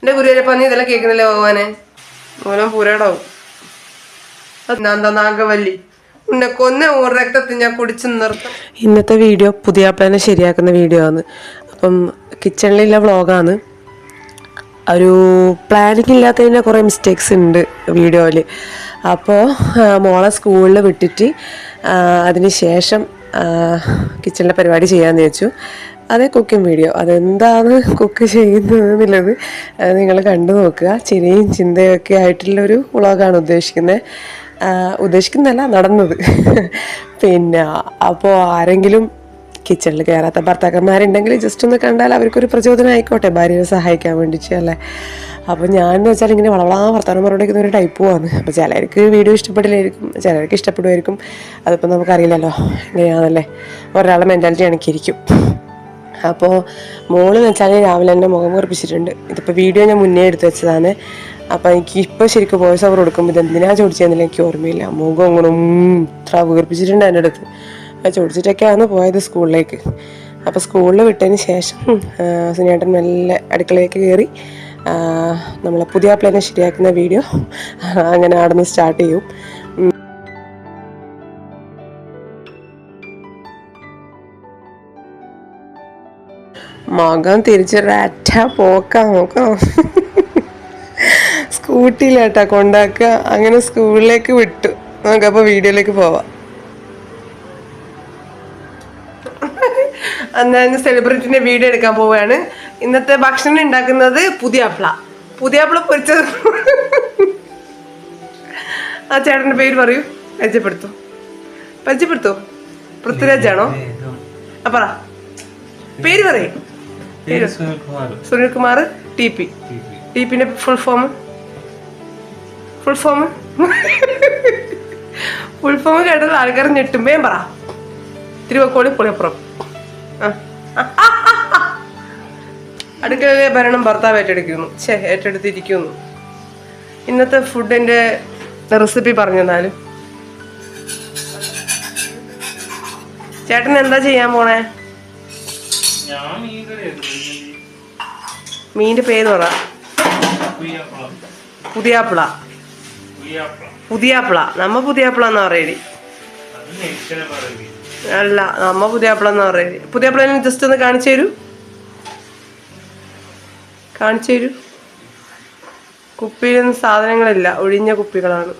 എൻ്റെ ഗുരുവരപ്പ നീ ഇതെല്ലാം കേൾക്കുന്നില്ലേ ഭഗവാനെ മൂലം പൂരടാവും എന്താ നാഗവല്ലി ഉന്നെ കൊന്ന രക്തത്തിൽ ഞാൻ കുടിച്ചു നിർത്തും. ഇന്നത്തെ വീഡിയോ പുതിയാപ്ലേനെ ശരിയാക്കുന്ന വീഡിയോ ആണ്. അപ്പം കിച്ചണിലുള്ള വ്ളോഗാണ്. ഒരു പ്ലാനിങ് ഇല്ലാത്തതിൻ്റെ കുറേ മിസ്റ്റേക്സ് ഉണ്ട് വീഡിയോയിൽ. അപ്പോൾ മോളെ സ്കൂളിൽ വിട്ടിട്ട് അതിന് ശേഷം കിച്ചണിലെ പരിപാടി ചെയ്യാമെന്ന് വെച്ചു. അതേ കുക്കിംഗ് വീഡിയോ. അതെന്താണ് കുക്ക് ചെയ്യുന്നത് എന്നുള്ളത് നിങ്ങൾ കണ്ടു നോക്കുക. ചിരിയും ചിന്തയൊക്കെ ആയിട്ടുള്ളൊരു വ്ളോഗാണ് ഉദ്ദേശിക്കുന്നതല്ല നടന്നത്. പിന്നെ അപ്പോൾ ആരെങ്കിലും കിച്ചണിൽ കയറാത്ത ഭർത്താക്കന്മാരുണ്ടെങ്കിൽ ജസ്റ്റ് ഒന്ന് കണ്ടാൽ അവർക്കൊരു പ്രചോദനം ആയിക്കോട്ടെ, ഭാര്യയെ സഹായിക്കാൻ വേണ്ടിയിട്ട് അല്ലേ. അപ്പോൾ ഞാനെന്ന് വെച്ചാൽ ഇങ്ങനെ വളവളാ വർത്തമാനം പറഞ്ഞിരിക്കുന്ന ഒരു ടൈപ്പുമാണ്. അപ്പോൾ ചിലർക്ക് വീഡിയോ ഇഷ്ടപ്പെടില്ലായിരിക്കും, ചിലർക്ക് ഇഷ്ടപ്പെടുമായിരിക്കും. അതിപ്പോൾ നമുക്കറിയില്ലല്ലോ എങ്ങനെയാണല്ലേ, ഒരാളെ മെൻറ്റാലിറ്റി കണക്കിയിരിക്കും. അപ്പോൾ മോളെന്ന് വെച്ചാൽ രാവിലെ തന്നെ മുഖം വീർപ്പിച്ചിട്ടുണ്ട്. ഇതിപ്പോൾ വീഡിയോ ഞാൻ മുന്നേ എടുത്ത് വെച്ചതാണ്. അപ്പോൾ എനിക്ക് ഇപ്പോൾ ശരിക്കും വോയിസ് ഓവർ കൊടുക്കുമ്പോൾ ഇതെന്തിനാണ് ചോദിച്ചതെന്നില്ല എനിക്ക് ഓർമ്മയില്ല. മുഖം അങ്ങനെ ഇത്ര വീർപ്പിച്ചിട്ടുണ്ട് എൻ്റെ അടുത്ത്. ചോദിച്ചിട്ടൊക്കെയാണ് പോയത് സ്കൂളിലേക്ക്. അപ്പോൾ സ്കൂളിൽ വിട്ടതിന് ശേഷം സുനിയേട്ടൻ മെല്ലെ അടുക്കളയിലേക്ക് കയറി നമ്മളെ പുതിയാപ്ലേനെ ശരിയാക്കുന്ന വീഡിയോ അങ്ങനെ അവിടെ നിന്ന് സ്റ്റാർട്ട് ചെയ്യും. മകൻ തിരിച്ചൊരറ്റ പോക്കാം നോക്കാം. സ്കൂട്ടിയിലാട്ടാ കൊണ്ടാക്കുക. അങ്ങനെ സ്കൂളിലേക്ക് വിട്ടു. നമുക്കപ്പോൾ വീഡിയോയിലേക്ക് പോവാം. അന്ന് സെലിബ്രിറ്റിന്റെ വീഡിയോ എടുക്കാൻ പോവുകയാണ്. ഇന്നത്തെ ഭക്ഷണം ഉണ്ടാക്കുന്നത് പുതിയാപ്ല പൊരിച്ചത്. ആ ചേട്ടന്റെ പേര് പറയൂ, പരിചയപ്പെടുത്തോ. പൃഥ്വിരാജാണോ? പറ പേര് പറയും. സുനിൽകുമാർ TP. TPന്റെ ഫുൾ ഫോം കേട്ടത് ആൾക്കാർ ഞെട്ടുമ്പേ പറ. തിരുവക്കോടി പുളിയപ്പുറം. അടുക്കളയിലെ ഭരണം ഭർത്താവ് ഏറ്റെടുത്തിരിക്കുന്നു. ഇന്നത്തെ ഫുഡിന്റെ റെസിപ്പി പറഞ്ഞു തന്നാലും. ചേട്ടൻ എന്താ ചെയ്യാൻ പോണേ? മീന്റെ പേര് പറ. പുതിയാപ്പിള. നമ്മ പുതിയാപ്പിള എന്നാ പറയല്. അല്ല, നമ്മ പുതിയാപ്പിള എന്നാ പറയല്. പുതിയാപ്പിള ജസ്റ്റ് ഒന്ന് കാണിച്ചു തരൂ. കുപ്പിയിലൊന്നും സാധനങ്ങളില്ല, ഒഴിഞ്ഞ കുപ്പികളാണ്.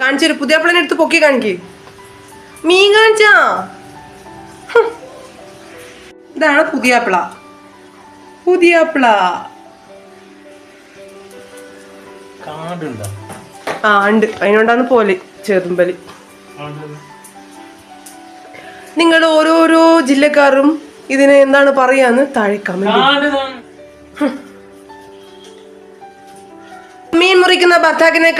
കാണിച്ചു തരൂ. പുതിയാപ്പിളനെ എടുത്ത് പൊക്കി കാണിക്ക്. മീൻ കാണിച്ചാ. ഇതാണ് പുതിയാപ്പിള. ഉണ്ട്. അതിനോണ്ടാണ് പോലെ ചേർത്തുമ്പലി. നിങ്ങൾ ഓരോരോ ജില്ലക്കാരും ഇതിനെ എന്താണ് പറയാന്ന് താഴെ കമന്റ്. മീൻ മുറിക്കുന്ന ഭർത്താവിനെ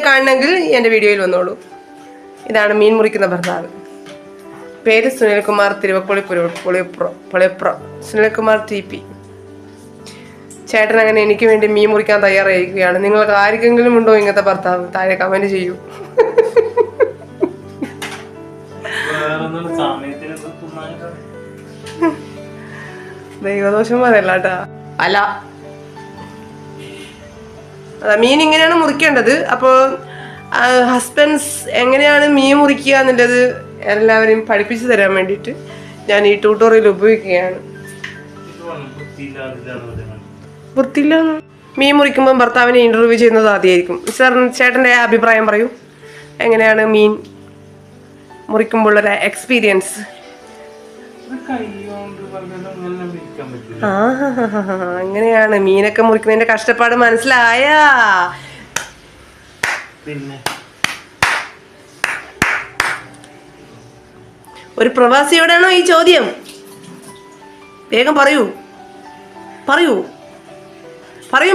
കാണണമെങ്കിൽ എന്റെ വീഡിയോയിൽ വന്നോളൂ. ഇതാണ് മീൻ മുറിക്കുന്ന ഭർത്താവ്. പേര് സുനിൽകുമാർ, തിരുവക്കോളി പുളിയപ്പുറം. സുനിൽകുമാർ TP. ചേട്ടൻ അങ്ങനെ എനിക്ക് വേണ്ടി മീൻ മുറിക്കാൻ തയ്യാറായിരിക്കുകയാണ്. നിങ്ങൾക്ക് ആർക്കെങ്കിലും ഉണ്ടോ ഇങ്ങനത്തെ ഭർത്താവ്? താഴെ കമന്റ് ചെയ്യൂ. ദൈവദോഷം പറയല്ലാട്ടാ. അല്ല, അതാ മീൻ ഇങ്ങനെയാണ് മുറിക്കേണ്ടത്. അപ്പോൾ ഹസ്ബൻഡ്സ് എങ്ങനെയാണ് മീൻ മുറിക്കുക എന്നുള്ളത് എല്ലാവരെയും പഠിപ്പിച്ചു തരാൻ വേണ്ടിയിട്ട് ഞാൻ ഈ ട്യൂട്ടോറിയൽ ഉപയോഗിക്കുകയാണ്. വൃത്തിയില്ല. മീൻ മുറിക്കുമ്പോൾ ഭർത്താവിനെ ഇന്റർവ്യൂ ചെയ്യുന്നത് ആദ്യമായിരിക്കും. ചേട്ടൻ്റെ അഭിപ്രായം പറയൂ. എങ്ങനെയാണ് മീൻ മുറിക്കുമ്പോൾ ഉള്ള എക്സ്പീരിയൻസ്? അങ്ങനെയാണ് മീനൊക്കെ മുറിക്കുന്നതിന്റെ കഷ്ടപ്പാട് മനസ്സിലായാ? ഒരു പ്രവാസിയോടാണോ ഈ ചോദ്യം? വേഗം പറയൂ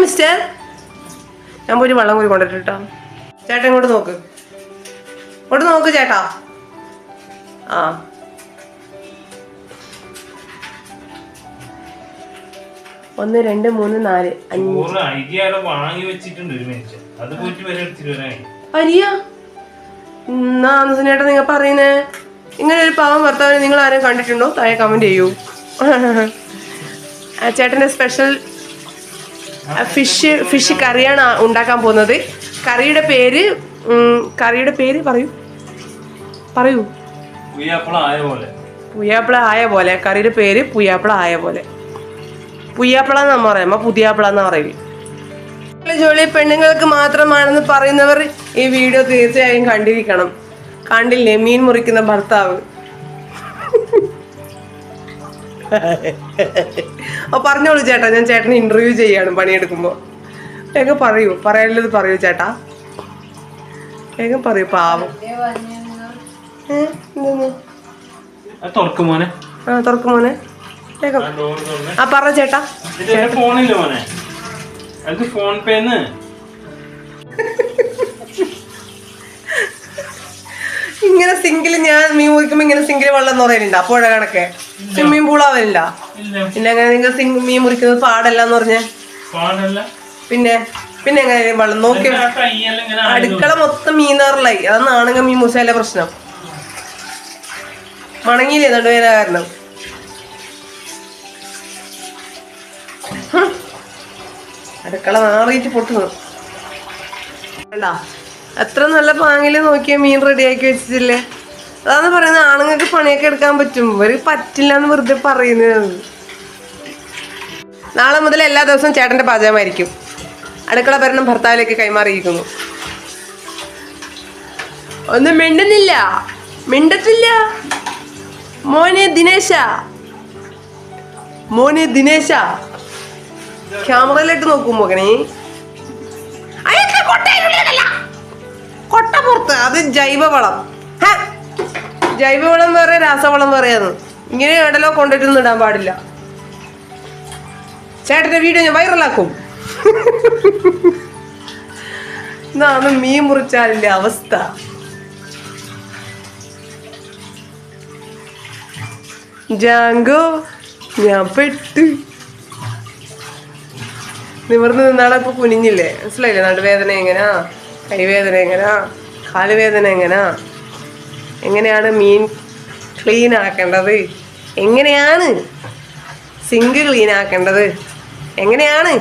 മിസ്റ്റർ. ഞാൻ പോയി വെള്ളം കൂടി കൊണ്ടിട്ടാ. ചേട്ടൻ ഇങ്ങോട്ട് നോക്ക് ചേട്ടാ. 1 2 3 4 5 അരിയാ. ചേട്ടാ നിങ്ങൾ പറയുന്നേ ഇങ്ങനെ ഒരു പാവം ഭർത്താവിനെ നിങ്ങൾ ആരും കണ്ടിട്ടുണ്ടോ? താഴെ കമന്റ് ചെയ്യൂ. ചേട്ടൻ്റെ സ്പെഷ്യൽ ഫിഷ് കറിയാണ് ഉണ്ടാക്കാൻ പോകുന്നത്. കറിയുടെ പേര് പറയൂ. പുയ്യാപ്പിള ആയ പോലെ. കറിയുടെ പേര് പുയ്യാപ്പിള ആയ പോലെ. പുയ്യാപ്പിള എന്നാ പറയാം, പുതിയാപ്പിള എന്നാ പറയില്ല. ജോലി പെണ്ണുങ്ങൾക്ക് മാത്രമാണെന്ന് പറയുന്നവർ ഈ വീഡിയോ തീർച്ചയായും കണ്ടിരിക്കണം. കണ്ടില്ലേ മീൻ മുറിക്കുന്ന ഭർത്താവ്? പറഞ്ഞോളൂ ചേട്ടാ, ഞാൻ ചേട്ടനെ ഇന്റർവ്യൂ ചെയ്യാണ് പണിയെടുക്കുമ്പോ. വേഗം പറയാനുള്ളത് പറയൂ ചേട്ടാ, വേഗം പറയൂ. പാവം. തുറക്കും മോനെ വേഗം. പറ ചേട്ടാ. ഇങ്ങനെ സിംഗിൾ ഞാൻ മീൻ മുറിക്കുമ്പോ ഇങ്ങനെ സിംഗിൾ വെള്ളം എന്ന് പറയുന്നുണ്ട്. പുഴ കണക്കെ സ്വിമ്മിങ് പൂൾ ആവലില്ല. പിന്നെ അങ്ങനെ നിങ്ങൾ മീൻ മുറിക്കുന്നത് പാടല്ല എന്ന് പറഞ്ഞേ? പിന്നെ എങ്ങനെ വെള്ളം നോക്കി അടുക്കള മൊത്തം മീനാറിലായി. അതാണെങ്കിൽ മീൻ മുറിച്ചാലേ പ്രശ്നം. മണങ്ങിയില്ലേ നടുവേന കാരണം? അടുക്കള നാറിയിട്ട് പൊട്ടുന്നു. വേണ്ട, എത്ര നല്ല പാങ്ങില് നോക്കിയാൽ മീൻ റെഡിയാക്കി വെച്ചിട്ടില്ലേ? അതാന്ന് പറയുന്നത് ആണുങ്ങൾക്ക് പണിയൊക്കെ എടുക്കാൻ പറ്റും. ഇവര് പറ്റില്ല എന്ന് വെറുതെ പറയുന്നത്. നാളെ മുതൽ എല്ലാ ദിവസവും ചേട്ടന്റെ പാചകമായിരിക്കും. അടുക്കള ഭരണം ഭർത്താവിലേക്ക് കൈമാറിയിരിക്കുന്നു. ഒന്നും മിണ്ടത്തില്ല. മോനെ ദിനേശ ക്യാമറയിലിട്ട് നോക്കും മകനെ. കൊട്ട പുറത്ത്. അത് ജൈവവളം. ജൈവവളം വേറെ, രാസവളം വേറെയാണ്. ഇങ്ങനെ എവിടെല്ലോ കൊണ്ടിട്ടൊന്നും ഇടാൻ പാടില്ല. ചേട്ടന്റെ വീഡിയോ ഞാൻ വൈറലാക്കും. ഇതാണ് മീൻ മുറിച്ചാലിന്റെ അവസ്ഥ. ജാങ്കോ ഞാൻ പെട്ട് നിവർന്ന് നിന്നാളെ ഇപ്പൊ കുനിഞ്ഞില്ലേ? മനസ്സിലായില്ലേ? നടുവേദന എങ്ങനാ, കൈവേദന എങ്ങനാ, കാലുവേദന എങ്ങനെയാണ് മീൻ ക്ലീൻ ആക്കേണ്ടത്, എങ്ങനെയാണ് സിങ്ക് ക്ലീൻ ആക്കേണ്ടത്, എങ്ങനെയാണ്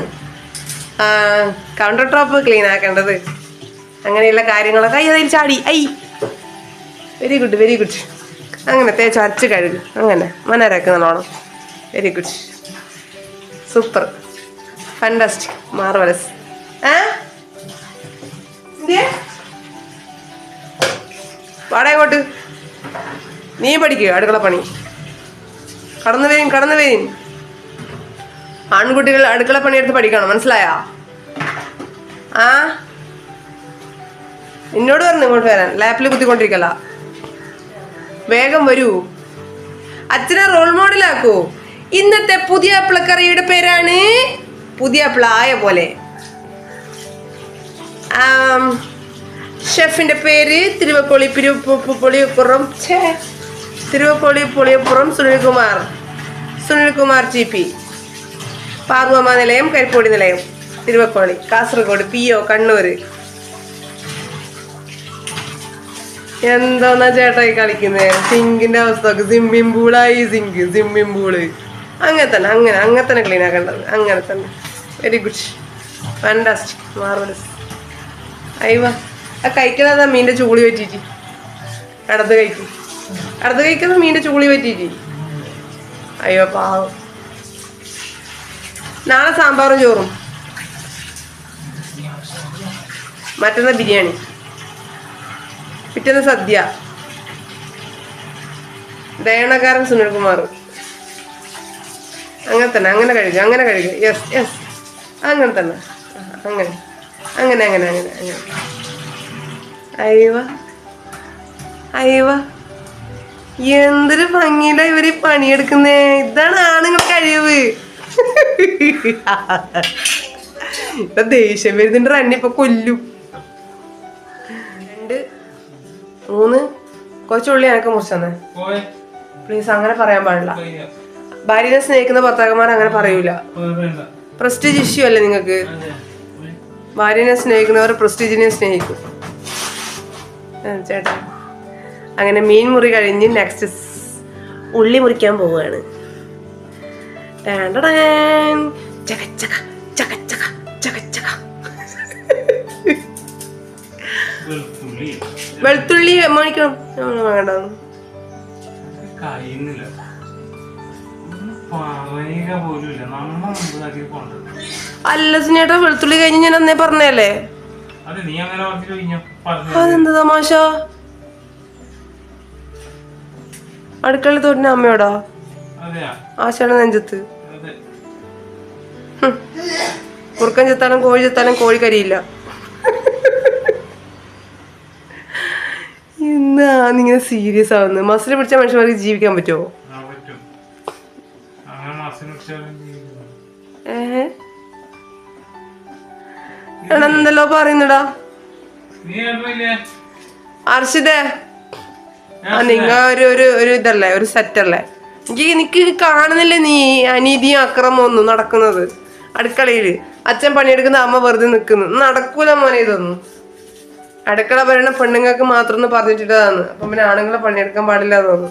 കൗണ്ടർ ടോപ്പ് ക്ലീൻ ആക്കേണ്ടത്, അങ്ങനെയുള്ള കാര്യങ്ങളൊക്കെ അതിൽ ചാടി. Very good. അങ്ങനെ തേച്ച് അരച്ച് കഴുകു. അങ്ങനെ മനരക്ക് നല്ലോണം. Very good, super, fantastic, marvellous. വാടാ ഇങ്ങോട്ട്. നീ പഠിക്കുക അടുക്കള പണി. കടന്നു വരും. ആൺകുട്ടികൾ അടുക്കള പണിയെടുത്ത് പഠിക്കണം, മനസ്സിലായാ? എന്നോട് പറഞ്ഞു ഇങ്ങോട്ട് വരാൻ. ലാപ്പിൽ കുത്തിക്കൊണ്ടിരിക്കല്ല. വേഗം വരൂ. അച്ഛനെ റോൾ മോഡലാക്കൂ. ഇന്നത്തെ പുതിയാപ്പിള കറിയുടെ പേരാണ് പുതിയാപ്പിള ആയ പോലെ. ഷെഫിന്റെ പേര് തിരുവക്കോളി പുളിയപ്പുറം സുനിൽകുമാർ GP, പാർവമ്മ നിലയം, കരിപ്പോടി നിലയം, തിരുവക്കോളി, കാസർഗോഡ്, PO, കണ്ണൂർ. എന്താന്നാ ചേട്ടായി കളിക്കുന്നേ? സിങ്കിന്റെ അവസ്ഥ സ്വിമ്മിംഗ് പൂളായി. സ്വിമ്മിംഗ് പൂള് അങ്ങനെ തന്നെ ക്ലീൻ ആക്കേണ്ടത്. അങ്ങനെ തന്നെ. Very good, fantastic, marvellous. കഴിക്കണതാ മീൻ്റെ ചൂളി പറ്റിയിട്ട്. അടുത്ത് കഴിക്കുന്ന മീൻ്റെ ചൂളി പറ്റിയിട്ട്. അയ്യോ പാവം. നാളെ സാമ്പാറും ചോറും, മറ്റന്നാ ബിരിയാണി, പിറ്റേന്ന് സദ്യ. ദയണക്കാരൻ സുനിൽകുമാർ. അങ്ങനെ കഴിക്കുക. യെസ് അങ്ങനെ തന്നെ. അങ്ങനെ. അയ്യോ എന്തൊരു ഭംഗിയില ഇവര് പണിയെടുക്കുന്നേ. ഇതാണ് ആണുങ്ങൾ കഴിവ്. ഇപ്പൊ ദേഷ്യം വരുന്നുണ്ട്. റണ്ണിപ്പൊ കൊല്ലും. 2 3 കൊച്ചുള്ളി എനക്ക് മുറിച്ചെന്നേ പ്ലീസ്. അങ്ങനെ പറയാൻ പാടില്ല. ഭാര്യനെ സ്നേഹിക്കുന്ന ഭർത്താക്കന്മാർ അങ്ങനെ പറയൂല. പ്രസ്റ്റീജ് ഇഷ്യൂ അല്ലേ നിങ്ങൾക്ക്? ഭാര്യനെ സ്നേഹിക്കുന്നവർ പ്രസ്റ്റീജിനെ സ്നേഹിക്കും. ചേട്ടാ അങ്ങനെ മീൻ മുറി കഴിഞ്ഞ് നെക്സ്റ്റ് ഉള്ളി മുറിക്കാൻ പോവുകയാണ്. വെളുത്തുള്ളി മേടിക്കണം. വേണ്ട അല്ല സുനേട്ടാ, വെളുത്തുള്ളി കഴിഞ്ഞ് ഞാൻ അന്നേ പറഞ്ഞല്ലേ. അതെന്താ തമാശ? അടുക്കള തോട്ടിന് അമ്മയോടാ ആശാണ് നെഞ്ചത്ത്. കുറുക്കൻ ചെത്താലും കോഴി ചെത്താലും കോഴി കരിയില്ല. ഇങ്ങനെ സീരിയസ് ആവുന്നത്. മസിൽ പിടിച്ച മനുഷ്യന്മാർക്ക് ജീവിക്കാൻ പറ്റുമോ? എന്തല്ലോ പറയുന്നടാ അർഷിതേ. നിങ്ങ ഒരു ഇതല്ലേ, ഒരു സെറ്റല്ലേ? എനിക്ക് കാണുന്നില്ലേ നീ അനീതിയും അക്രമം ഒന്നും നടക്കുന്നത് അടുക്കളയില്? അച്ഛൻ പണിയെടുക്കുന്ന, അമ്മ വെറുതെ നിക്കുന്നു. നടക്കൂല മോനെ ഇതൊന്നും. അടുക്കള പറയണ പെണ്ണുങ്ങൾക്ക് മാത്രം ഒന്ന് പറഞ്ഞിട്ടിട്ടതാണ്. അപ്പം പിന്നെ ആണുങ്ങളെ പണിയെടുക്കാൻ പാടില്ല തോന്നുന്നു.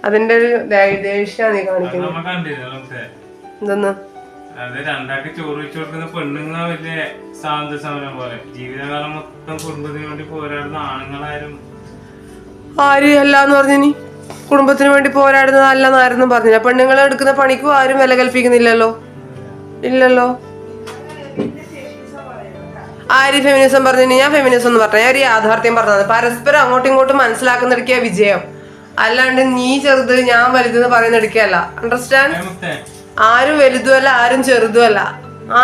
അതിന്റെ ഒരു ദേഷ്യാണ് നീ കാണിക്കുന്നത്. എന്തെന്ന് ചോറ് വെച്ച് കൊടുക്കുന്ന പെണ്ണുങ്ങൾ വലിയ സ്വാതന്ത്ര്യ സമരം പോലെ ജീവിതകാലം മൊത്തം കുടുംബത്തിന് വേണ്ടി പോരാടുന്ന ആണുങ്ങളാരും ആര് അല്ലാന്ന് പറഞ്ഞു? നീ കുടുംബത്തിന് വേണ്ടി പോരാടുന്നത് അല്ലെന്നായിരുന്നു പറഞ്ഞില്ല. പെണ്ണുങ്ങളെ എടുക്കുന്ന പണിക്കും ആരും വില കൽപ്പിക്കുന്നില്ലല്ലോ. ഇല്ലല്ലോ. ആര് ഫെമിനിസം പറഞ്ഞു? ഞാൻ ഫെമിനിസം എന്ന് പറഞ്ഞ ഒരു യാഥാർത്ഥ്യം പറഞ്ഞത്. പരസ്പരം അങ്ങോട്ടും ഇങ്ങോട്ടും മനസ്സിലാക്കുന്നെടുക്കുക വിജയം. അല്ലാണ്ട് നീ ചെറുത് ഞാൻ വലുതെന്ന് പറയുന്നെടുക്കല്ല. അണ്ടർസ്റ്റാൻഡ്? ആരും വലുതുമല്ല, ആരും ചെറുതുമല്ല. ആ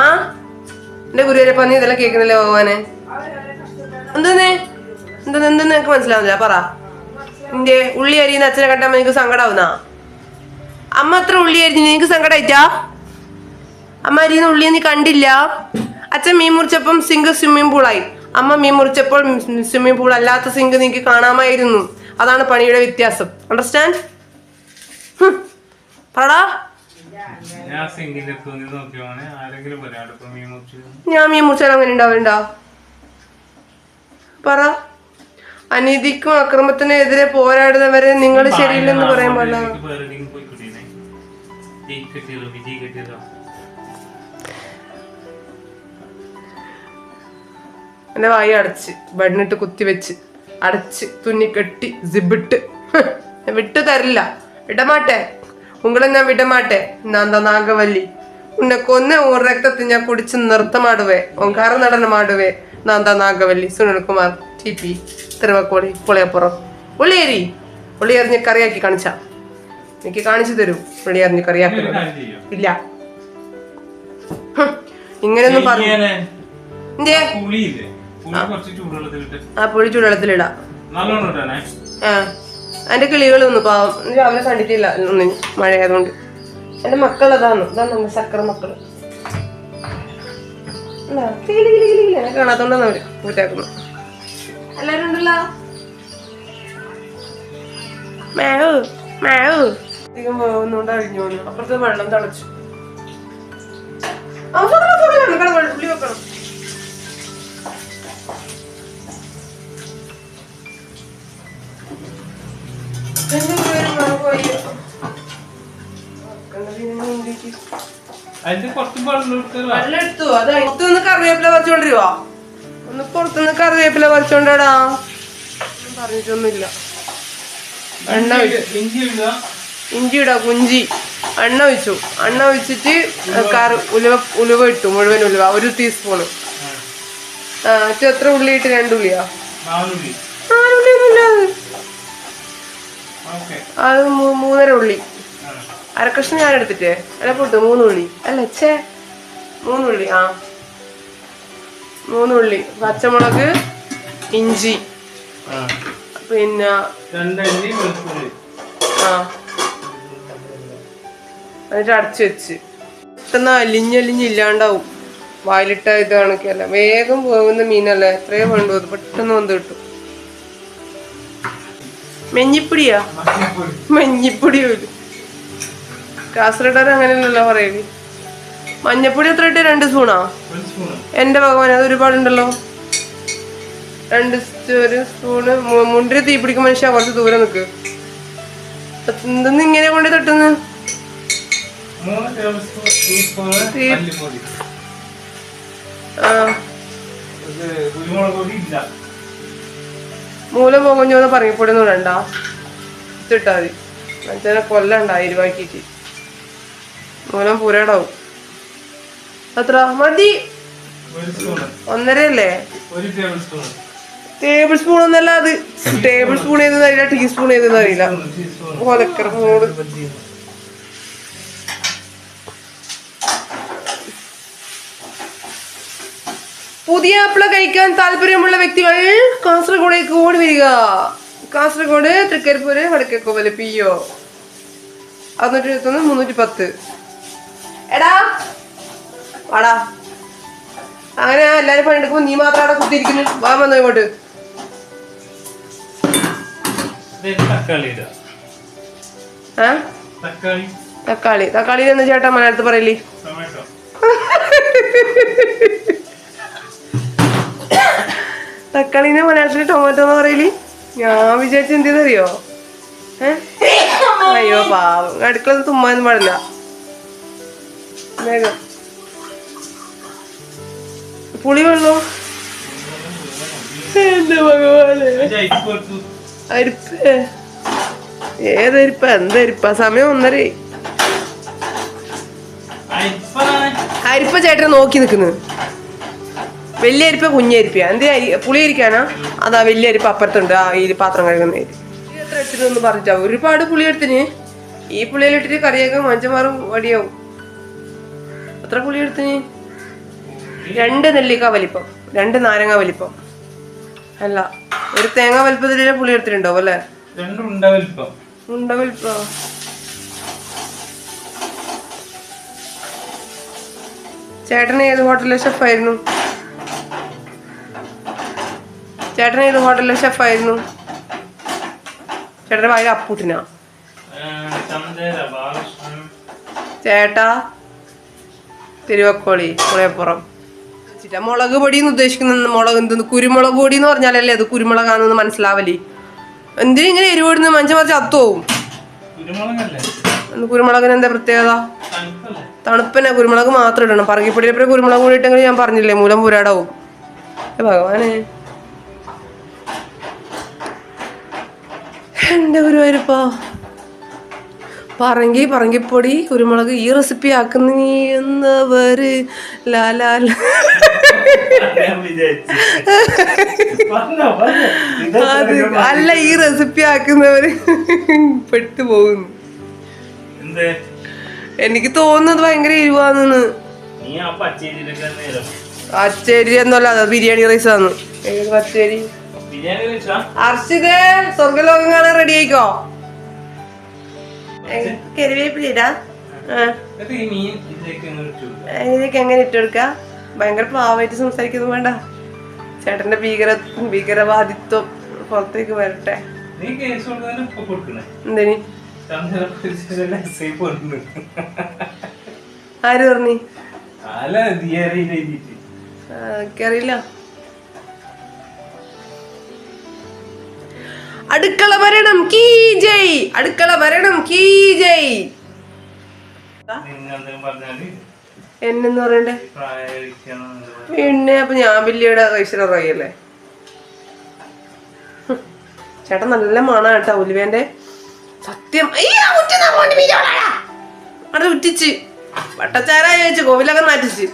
എന്റെ ഗുരുവരെ പന്നി ഇതെല്ലാം കേൾക്കുന്നില്ലേ ഭഗവാനെ? എന്തെന്ന് നിനക്ക് മനസ്സിലാവുന്നില്ല? പറ. നിന്റെ ഉള്ളി അരിയുന്ന അച്ഛനെ കണ്ടാൽ നിനക്ക് സങ്കടാവുന്ന? അമ്മ അത്ര ഉള്ളി അരിഞ്ഞു നിനക്ക് സങ്കടായിട്ടാ? അമ്മ അരിയുന്ന ഉള്ളി നീ കണ്ടില്ല? അച്ഛൻ മീൻ മുറിച്ചപ്പം സിങ്ക് സ്വിമ്മിംഗ് പൂളായി. അമ്മ മീൻ മുറിച്ചപ്പോൾ സ്വിമ്മിംഗ് പൂൾ അല്ലാത്ത സിങ്ക് നിനക്ക് കാണാമായിരുന്നു. അതാണ് പണിയുടെ വ്യത്യാസം. അണ്ടർസ്റ്റാൻഡ്? പറടാ. ഞാൻ മീൻ മുറിച്ചാൽ അങ്ങനെ ഉണ്ടാവലുണ്ടോ? പറ. അനീതിക്കും അക്രമത്തിനെതിരെ പോരാടുന്നവരെ നിങ്ങൾ ശരിയില്ലെന്ന് പറയാൻ പാടില്ല. എന്റെ വായി അടച്ച് ബണ്ണിട്ട് കുത്തിവെച്ച് അടച്ച് തുന്നിക്കെട്ടി സിബിട്ട് വിട്ടു തരില്ല. വിടമാട്ടെ ഉങ്ങളെ ഞാൻ വിടമാട്ടെ. നാന്താ നാഗവല്ലി ഉന്നെ കൊന്ന് ഉൻ രക്തത്തിൽ ഞാൻ കുടിച്ച് നൃത്തമാടുവേ. ഓങ്കാര നടനമാടുവേ. നാന്താ നാഗവല്ലി. സുനിൽകുമാർ TP തിരുവക്കോടി പുളിയപ്പുറം. ഉള്ളിയേരി ഉള്ളിയറിഞ്ഞ് കറിയാക്കി കാണിച്ച എനിക്ക് കാണിച്ചു തരൂ. ഉള്ളിയറിഞ്ഞ് കറിയാക്കുന്നത് ഇല്ല. ഇങ്ങനെയൊന്നും പറഞ്ഞു. ആ പുളി ചൂടുവെള്ളത്തിലിടാം. എന്റെ കിളികളൊന്നും പാവം രാവിലെ കണ്ടിട്ടില്ല ഒന്നും മഴയായതുകൊണ്ട്. എന്റെ മക്കൾ അതാണ് നമ്മുടെ സക്കര മക്കള്. എന്നെ കാണാത്തോണ്ടാണ് അവര് കൂറ്റാക്കുന്നു. എല്ലാരും ഉണ്ടല്ലോ. മേവ് മേവ് അധികം വേവുന്നോണ്ട് അഴിഞ്ഞു പോന്നു. അപ്പുറത്ത് വെള്ളം തിളച്ചു. ഉള്ളി വെക്കണം. വെള്ളെടുത്തു. അത് പുറത്തുനിന്ന് കറിവേപ്പില പറിച്ചോണ്ടിരുവാ. ഒന്ന് പുറത്തുനിന്ന് കറിവേപ്പില പറിച്ചോണ്ടാടാ. പറഞ്ഞിട്ടൊന്നുമില്ല. എണ്ണ ഇഞ്ചി ഇടാ. കുഞ്ചി എണ്ണ ഒഴിച്ചു. എണ്ണ ഒഴിച്ചിട്ട് ഉലുവ ഇട്ടു. മുഴുവൻ ഉലുവ 1 ടീസ്പൂണ്. എത്ര ഉള്ളി ഇട്ട്? 2 ഉള്ളിയാ? 4 ഉള്ളി ഒന്നുമില്ല. അത് 3.5 ഉള്ളി. അരക്കഷ്ണം ഞാൻ എടുത്തിട്ടേ അല്ല പൊട്ടു. 3 ഉള്ളി അല്ല 3 ഉള്ളി. 3 ഉള്ളി, പച്ചമുളക്, ഇഞ്ചി, പിന്നെ എന്നിട്ട് അടച്ചു വെച്ച് പെട്ടെന്ന് അലിഞ്ഞില്ലാണ്ടാവും. വായിലിട്ട ഇത് കണക്കല്ല. വേഗം പോകുന്ന മീനല്ലേ. എത്രയോ വേണ്ടു. അത് പെട്ടെന്ന് വന്ന് കിട്ടും. മഞ്ഞിപ്പൊടിയാ? മഞ്ഞിപ്പൊടി പോലും കാസർഗോഡ് അങ്ങനെയല്ലല്ലോ പറയല്. മഞ്ഞപ്പൊടി എത്ര ഇട്ട്? 2 സ്പൂണാ? എന്റെ ഭഗവാൻ അത് ഒരുപാടുണ്ടല്ലോ. 2 സ്പൂണ്. മുണ്ടിന് തീ പിടിക്കും മനുഷ്യ. കുറച്ച് ദൂരെ നിക്ക്. എന്തെന്ന് ഇങ്ങനെ കൊണ്ട് തട്ടുന്നു? 3 ടേബിൾ സ്പൂൺ മല്ലിപ്പൊടി. കുരുമുളക് പൊടി ഇല്ല. മൂലം പോകുന്ന പറങ്ങിപ്പൊടിയൊന്നും ഇടണ്ട, ഇട്ടാ മതി. മനുഷ്യനെ കൊല്ലണ്ട ഇരുവാക്കിട്ട്, മൂലം പുരടാവും. എത്ര മതി? 1.5 അല്ലേ? 1 ടേബിൾ സ്പൂൺ. ടേബിൾ സ്പൂൺ ഒന്നല്ല അത്. ടേബിൾ സ്പൂൺ ഏതെന്ന് അറിയില്ല, ടീസ്പൂൺ ഏതെന്ന് അറിയില്ല. പുതിയ ആപ്പിള കഴിക്കാൻ താല്പര്യമുള്ള വ്യക്തികൾ കാസർഗോഡേക്ക് ഓടി വരിക. കാസർഗോഡ്, തൃക്കരിപ്പൂര്, വടക്കേക്കോവല്, PO 621 310. എടാ വാടാ. അങ്ങനെ എല്ലാരും പണിയെടുക്കുമ്പോ നീ മാത്രം അവിടെ കുത്തിയിരിക്കുന്നു. വാ വന്നോ ഇങ്ങോട്ട്. തക്കാളി തക്കാളി എന്ന് ചേട്ടാ മലയാളത്തിൽ പറയല്ലേ? തക്കാളിനെ മലയാളത്തിൽ ടൊമാറ്റോ എന്ന് പറയല്. ഞാൻ വിചാരിച്ച എന്തെന്നറിയോ? അയ്യോ പാവം, അടുക്കള തുമ്മാനും പാടില്ല. വേഗം പുളി വെള്ളോ? എന്റെ ഭഗവാനെ, അരിപ്പ് ഏതരിപ്പ എന്തരിപ്പ? സമയം 1:30. അരിപ്പ ചേട്ടനെ നോക്കി നിക്കുന്നു. വലിയ അരിപ്പ കുഞ്ഞരിപ്പ? എന്തിനാ പുളി അരിക്കാനാ? അതാ വലിയ അരിപ്പ അപ്പുറത്തുണ്ട്, ആ ഈ പാത്രം കഴുകുന്ന അരി. എത്ര എടുത്തിട്ടൊന്ന് പറഞ്ഞാ? ഒരുപാട് പുളി എടുത്തിന്. ഈ പുളിയിലിട്ടിട്ട് കറിയൊക്കെ മഞ്ചമാറും വടിയാവും. എത്ര പുളി എടുത്തിന്? 2 നെല്ലിക്ക വലിപ്പം, 2 നാരങ്ങ വലിപ്പം. അല്ല, ഒരു തേങ്ങ വലിപ്പത്തിലെ പുളി എടുത്തിട്ടുണ്ടാവും അല്ലേ? 2 ഉണ്ട വലിപ്പം. ഉണ്ട വലിപ്പം. ചേട്ടൻ ഏത് ഹോട്ടലിലെ ഷെഫായിരുന്നു? ചേട്ടന്റെ വായിൽ അപ്പൂട്ടിനാ? ചേട്ടാ തിരുവക്കോളി, പുളയപ്പുറം. മുളക് പൊടി എന്ന് ഉദ്ദേശിക്കുന്ന മുളക് എന്തെന്ന്? കുരുമുളക് പൊടി എന്ന് പറഞ്ഞാലല്ലേ അത് കുരുമുളകാണെന്ന് മനസ്സിലാവല്ലേ? എന്തിനും ഇങ്ങനെ എരിവോടുന്ന മനുഷ്യ മറിച്ച് അത്തോവും. കുരുമുളകിന് എന്താ പ്രത്യേകത? തണുപ്പന്നെ. കുരുമുളക് മാത്രം ഇടണം. പറങ്കിപ്പൊടിയിലെ കുരുമുളക് കൂടി ഇട്ടെങ്കിൽ ഞാൻ പറഞ്ഞില്ലേ മൂലം പുരാടാവും. ഭഗവാനെ, എന്റെ ഗുരുവായൂരപ്പാ. പറങ്കിപ്പൊടി കുരുമുളക് ഈ റെസിപ്പി ആക്കുന്ന നീ എന്നവര് അല്ല, ഈ റെസിപ്പി ആക്കുന്നവര് പെട്ടുപോകുന്നു. എനിക്ക് തോന്നുന്നത് ഭയങ്കര എരിവാന്ന്. പച്ചരി എന്നല്ല, ബിരിയാണി റൈസ് ആണ്. ഏത് പച്ചരി? അർഷിതേ, സ്വർഗലോകം കാണാൻ റെഡി ആയിക്കോ. കരുവേപ്പിലിടാ. ഇതിലേക്ക് എങ്ങനെ ഇട്ടുകൊടുക്ക? ഭയങ്കര പാവായിട്ട് സംസാരിക്കുന്നു വേണ്ട. ചേട്ടന്റെ ഭീകരവാദിത്വം പുറത്തേക്ക് വരട്ടെ. എന്തിന്? ആര് പറഞ്ഞു? എനിക്കറിയില്ല. അടുക്കള ഭരണം കീ ജയ്, അടുക്കള ഭരണം കീ ജയ്. എന്നെന്ന് പറയണ്ടേ? പിന്നെ അപ്പൊ ഞാൻ വലിയുടെ റൈസിലറിയല്ലേ? ചേട്ടൻ നല്ല മണ കേട്ടാ ഉലുവേന്റെ. സത്യം അവിടെ ഉറ്റിച്ച് വട്ടച്ചാരായ വെച്ച് കോവിലൊക്കെ മാറ്റിച്ച്.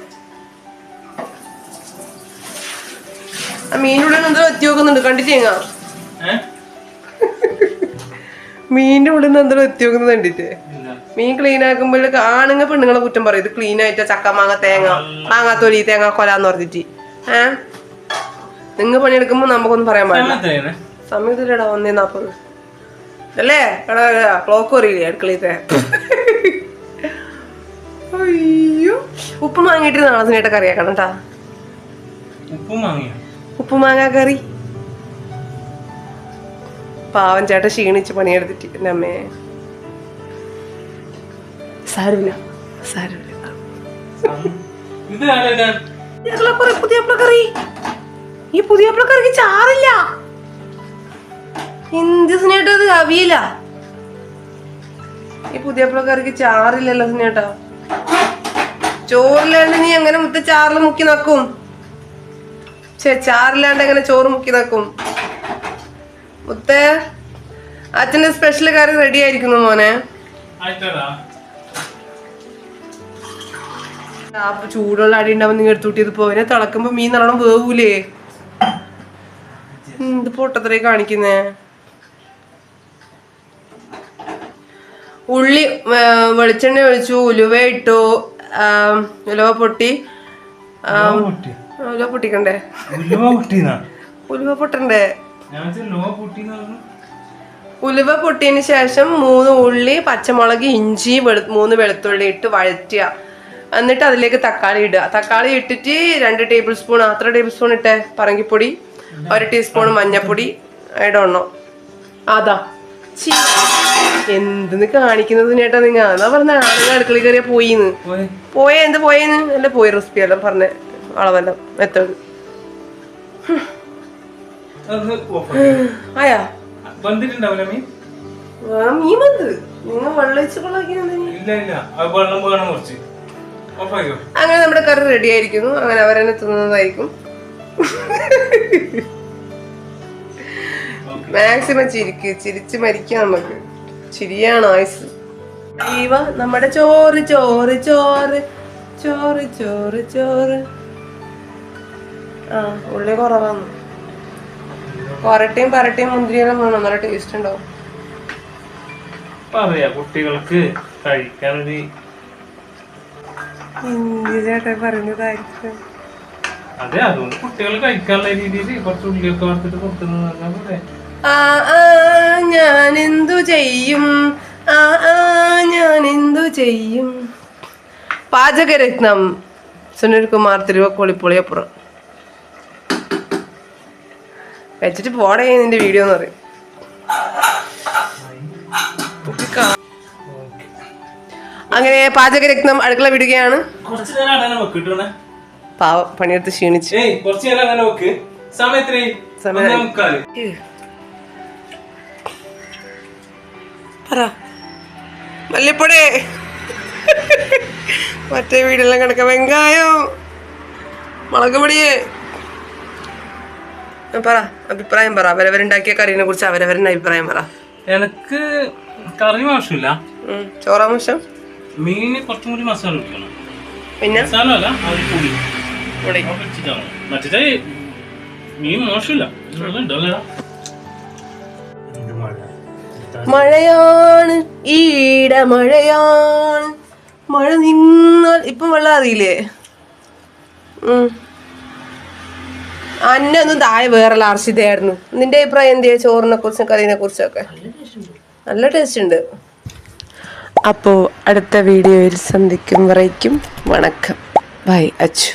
ആ മീനുള്ളിൽ എന്തോ എത്തി നോക്കുന്നുണ്ട്, കണ്ടിട്ടേങ്ങ? മീനിന്റെ ഉള്ളിൽ നിന്ന് എന്തെങ്കിലും എത്തി നോക്കുന്നത് കണ്ടിട്ടേ? മീൻ ക്ലീൻ ആക്കുമ്പോഴേക്ക് ആണുങ്ങ പെണ്ണുങ്ങളെ കുറ്റം പറയും. ഇത് ക്ലീൻ ആയിട്ടാ ചക്ക മാങ്ങ തേങ്ങ മാങ്ങാത്തൊലി തേങ്ങ കൊലാന്ന് പറഞ്ഞിട്ട്. നിങ്ങൾ പണിയെടുക്കുമ്പോ നമുക്കൊന്നും പറയാൻ പാടില്ല. സമയത്തില്ലടാ 1:40 അല്ലേ? ക്ലോക്ക് അറിയില്ലേ അടുക്കളത്തെ? അയ്യോ, ഉപ്പ് മാങ്ങിയിട്ട് നാളെ നേട്ട കറിയാക്കണം കേട്ടാ. ഉപ്പ് മാങ്ങ കറി. പാവം ചേട്ടൻ ക്ഷീണിച്ച് പണിയെടുത്തിട്ട്. എൻ്റെ അമ്മേ, സാരമില്ല. പുതിയപ്പളക്കറി. ഈ പുതിയപ്പളക്കറിക്ക് ചാറില്ല. എന്ത് സ്നേഹം, അത് അവിയില്ല. ഈ പുതിയപ്പളക്കാർക്ക് ചാറില്ലല്ലോ ചേട്ടാ. ചോറില്ലാണ്ട് നീ എങ്ങനെ മുത്ത ചാറിൽ മുക്കി നക്കും? ചാറില്ലാണ്ട് എങ്ങനെ ചോറ് മുക്കി നക്കും? മുത്തേ, അച്ഛന്റെ സ്പെഷ്യൽ കറി റെഡി ആയിരിക്കുന്നു മോനെ. ചൂടുള്ള അടി ഉണ്ടാവും നിങ്ങൾ എടുത്തുകൂട്ടിയത് പോനെ. തിളക്കുമ്പോ മീൻ നല്ലോണം വേവൂലേ? ഇത് പൊട്ടത്രേ കാണിക്കുന്നേ. ഉള്ളി വെളിച്ചെണ്ണ ഒഴിച്ചു, ഉലുവ ഇട്ടു, ഉലുവ പൊട്ടി. ഉലുവ പൊട്ടിക്കണ്ടേ? ഉലുവ പൊട്ടണ്ടേ? ഉലുവ പൊട്ടിയതിന് ശേഷം 3 ഉള്ളി, പച്ചമുളക്, ഇഞ്ചി, 3 വെളുത്തുള്ളി ഇട്ട് വഴറ്റുക. എന്നിട്ട് അതിലേക്ക് തക്കാളി ഇടുക. തക്കാളി ഇട്ടിട്ട് 2 ടേബിൾ സ്പൂൺ, അത്ര ടേബിൾ സ്പൂൺ ഇട്ടേ പറങ്കിപ്പൊടി, 1 ടീസ്പൂൺ മഞ്ഞപ്പൊടി ഇടണോ. അതാ എന്തെന്ന് കാണിക്കുന്നത് ചേട്ടാ നിങ്ങ? എന്നാ പറഞ്ഞ ആളുകൾ അടുക്കള കയറിയ പോയിന്ന്. എന്ത് പോയെന്ന് അല്ല പോയി റെസിപ്പി എല്ലാം പറഞ്ഞ അളവെല്ലാം മെത്തേഡ് ആയാ മീൻ വന്ന് നിങ്ങൾ വെള്ളം അങ്ങനെ നമ്മുടെ കറി റെഡി ആയിരിക്കുന്നു. അങ്ങനെ അവരെന്നെ തിന്നുന്നതായിരിക്കും. മാക്സിമം ചിരിച്ച് മരിക്കാം. നമുക്ക് ചിരിയാണ് ആയുസ്. നമ്മുടെ ചോറ് ചോറ് ചോറ് ചോറ് ചോറ് ചോറ്. ഉള്ളി കുറവാണ്. കൊരട്ടയും പരട്ടയും മുന്തിരിയെല്ലാം വേണം, നല്ല ടേസ്റ്റ് ഉണ്ടാവും. കുട്ടികൾക്ക് കഴിക്കാനൊരു ചേട്ടാ പറയുന്നതായിരിക്കും. അതെ, അതുകൊണ്ട് കുട്ടികൾ കഴിക്കാനുള്ള രീതിയിൽ കുറച്ച് ഉള്ളിയൊക്കെ വറുത്തിട്ട് കൊടുക്കുന്നത്. ഞാൻ എന്തു ചെയ്യും, ഞാൻ എന്തു ചെയ്യും. പാചകരത്നം സുനിൽകുമാർ തിരുവക്കോളിപ്പുളിയപ്പുറം. വെച്ചിട്ട് പോടേ നിന്റെ വീഡിയോ എന്ന് പറയും. അങ്ങനെ പാചകരത്നം അടുക്കള വിടുകയാണ്. പാവ പണിയെടുത്ത് ക്ഷീണിച്ചു. പറ മല്ലിപ്പൊടി. മറ്റേ വീടെല്ലാം കിടക്ക വെങ്കായം, മുളക് പൊടിയേ. പറ അഭിപ്രായം പറ. അവരവരുണ്ടാക്കിയ കറീനെ കുറിച്ച് അവരവരുടെ അഭിപ്രായം പറ. എനിക്ക് കറി മോശമില്ല, ചോറാ മോശം. മീന് കുറച്ചും കൂടി മസാല ഇരിക്കണം. പിന്നെ മറ്റേ മീൻ മോശമില്ല. മഴയാണ് ഈട മഴയാണ്. മഴ നിന്നാൽ ഇപ്പം വെള്ളം അറിയില്ലേ? അന്നെ ഒന്നും താഴെ വേറെ ആർഷിതയായിരുന്നു. നിന്റെ അഭിപ്രായം എന്തിയാ ചോറിനെ കുറിച്ചും കറീനെ കുറിച്ചൊക്കെ? നല്ല ടേസ്റ്റ് ഉണ്ട്. അപ്പോൾ അടുത്ത വീഡിയോയിൽ സന്ധിക്കും വരയ്ക്കും വണക്കം. ബൈ അച്ചു.